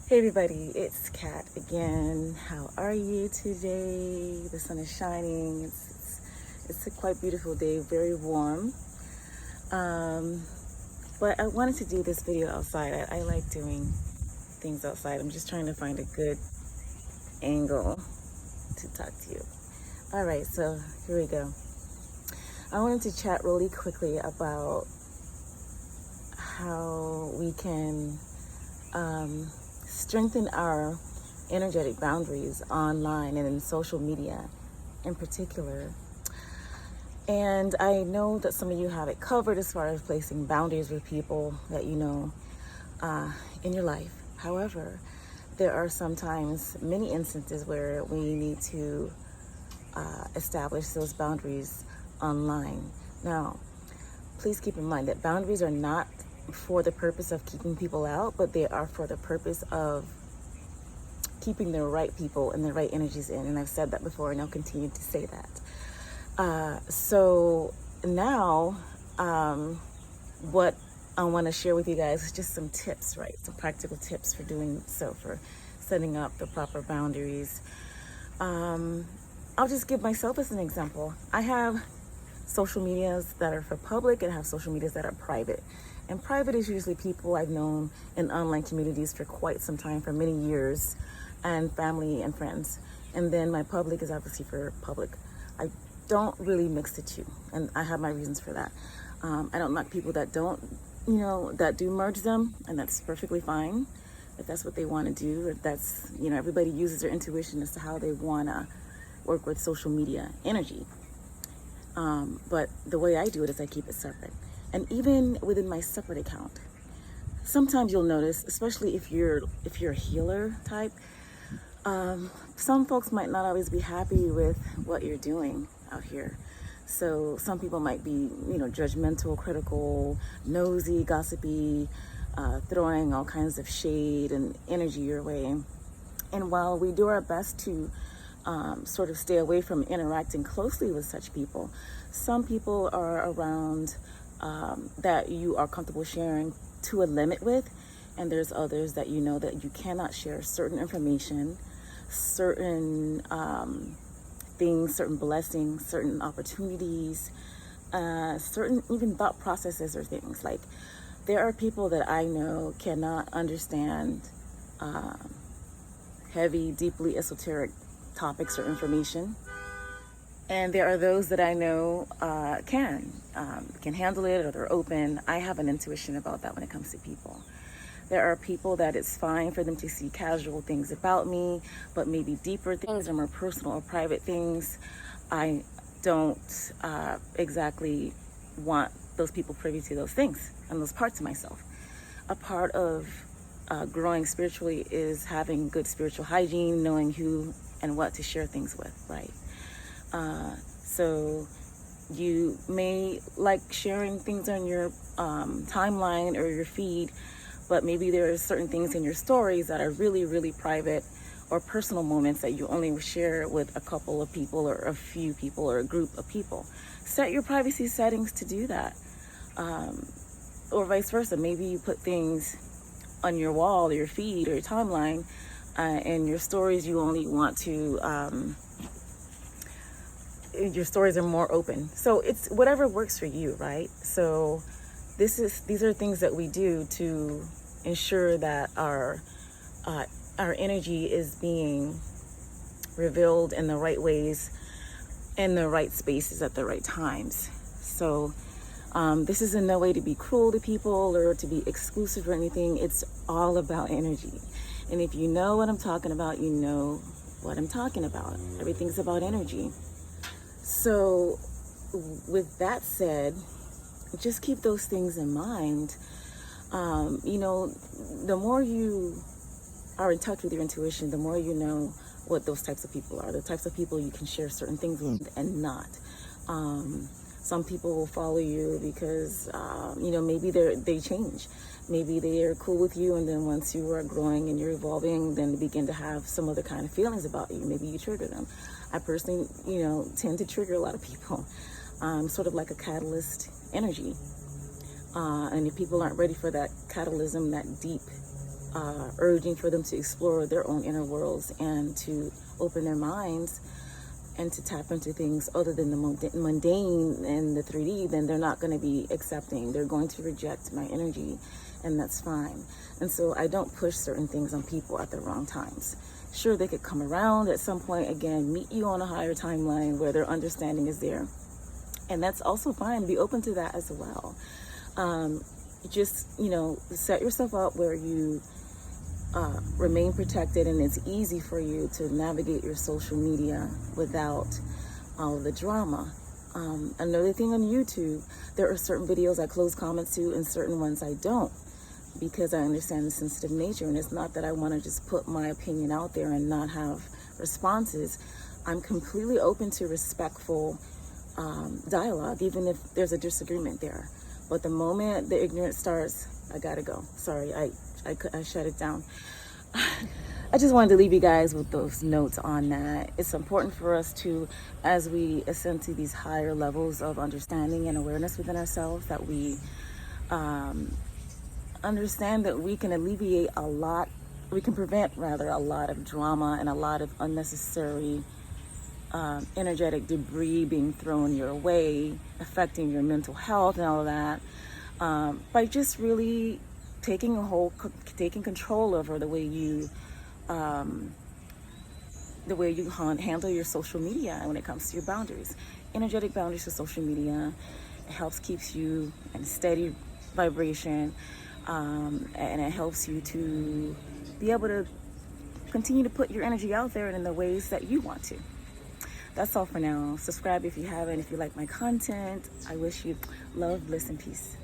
Hey everybody, it's Kat again. How are you today? The sun is shining. It's a quite beautiful day, very warm. Um, but I wanted to do this video outside. I like doing things outside. I'm just trying to find a good angle to talk to you. All right, so here we go. I wanted to chat really quickly about how we can strengthen our energetic boundaries online and in social media in particular. And I know that some of you have it covered as far as placing boundaries with people that you know in your life. However, there are sometimes many instances where we need to establish those boundaries online. Now, please keep in mind that boundaries are not for the purpose of keeping people out, but they are for the purpose of keeping the right people and the right energies in. And I've said that before, and I'll continue to say that. So now, what I want to share with you guys is just some tips, right? Some practical tips for doing so, for setting up the proper boundaries. I'll just give myself as an example. I have social medias that are for public and I have social medias that are private. And private is usually people I've known in online communities for quite some time, for many years, and family and friends. And then my public is obviously for public. I don't really mix the two, and I have my reasons for that. I don't like people that don't, that do merge them, and that's perfectly fine if that's what they want to do. If that's, everybody uses their intuition as to how they want to work with social media energy. But the way I do it is I keep it separate. And even within my separate account, sometimes you'll notice, especially if you're a healer type, some folks might not always be happy with what you're doing out here. So some people might be, judgmental, critical, nosy, gossipy, throwing all kinds of shade and energy your way. And while we do our best to sort of stay away from interacting closely with such people, some people are around that you are comfortable sharing to a limit with, and there's others that you know that you cannot share certain information, certain things, certain blessings, certain opportunities, certain even thought processes or things. Like, there are people that I know cannot understand heavy, deeply esoteric topics or information. And there are those that I know can handle it, or they're open. I have an intuition about that when it comes to people. There are people that it's fine for them to see casual things about me, but maybe deeper things or more personal or private things, I don't exactly want those people privy to those things and those parts of myself. A part of growing spiritually is having good spiritual hygiene, knowing who and what to share things with, right? So you may like sharing things on your timeline or your feed, but maybe there are certain things in your stories that are really, really private or personal moments that you only share with a couple of people or a few people or a group of people. Set your privacy settings to do that. Or vice versa. Maybe you put things on your wall or your feed or your timeline, and your stories you only want to your stories are more open. So it's whatever works for you, right? So these are things that we do to ensure that our energy is being revealed in the right ways, in the right spaces at the right times. So this is in no way to be cruel to people or to be exclusive or anything. It's all about energy. And if you know what I'm talking about, you know what I'm talking about. Everything's about energy. So with that said, just keep those things in mind. The more you are in touch with your intuition, the more you know what those types of people are, the types of people you can share certain things with and not. Some people will follow you because, maybe they change. Maybe they are cool with you, and then once you are growing and you're evolving, then they begin to have some other kind of feelings about you. Maybe you trigger them. I personally, tend to trigger a lot of people. Sort of like a catalyst energy. And if people aren't ready for that catalysm, that deep urging for them to explore their own inner worlds and to open their minds and to tap into things other than the mundane and the 3D, then they're not going to be accepting. They're going to reject my energy, and that's fine. And so I don't push certain things on people at the wrong times. Sure, they could come around at some point, again, meet you on a higher timeline where their understanding is there. And that's also fine. Be open to that as well. Just, set yourself up where you remain protected, and it's easy for you to navigate your social media without all of the drama. Another thing on YouTube, there are certain videos I close comments to and certain ones I don't, because I understand the sensitive nature. And it's not that I want to just put my opinion out there and not have responses. I'm completely open to respectful dialogue, even if there's a disagreement there. But the moment the ignorance starts, I gotta go. Sorry, I shut it down. I just wanted to leave you guys with those notes on that. It's important for us to, as we ascend to these higher levels of understanding and awareness within ourselves, that we understand that we can alleviate a lot, we can prevent rather a lot of drama and a lot of unnecessary energetic debris being thrown your way, affecting your mental health and all of that, by just really taking control over the way you handle your social media when it comes to your boundaries. Energetic boundaries for social media. It helps keeps you in a steady vibration, and it helps you to be able to continue to put your energy out there in the ways that you want to. That's all for now. Subscribe if you haven't. If you like my content, I wish you love, bliss, and peace.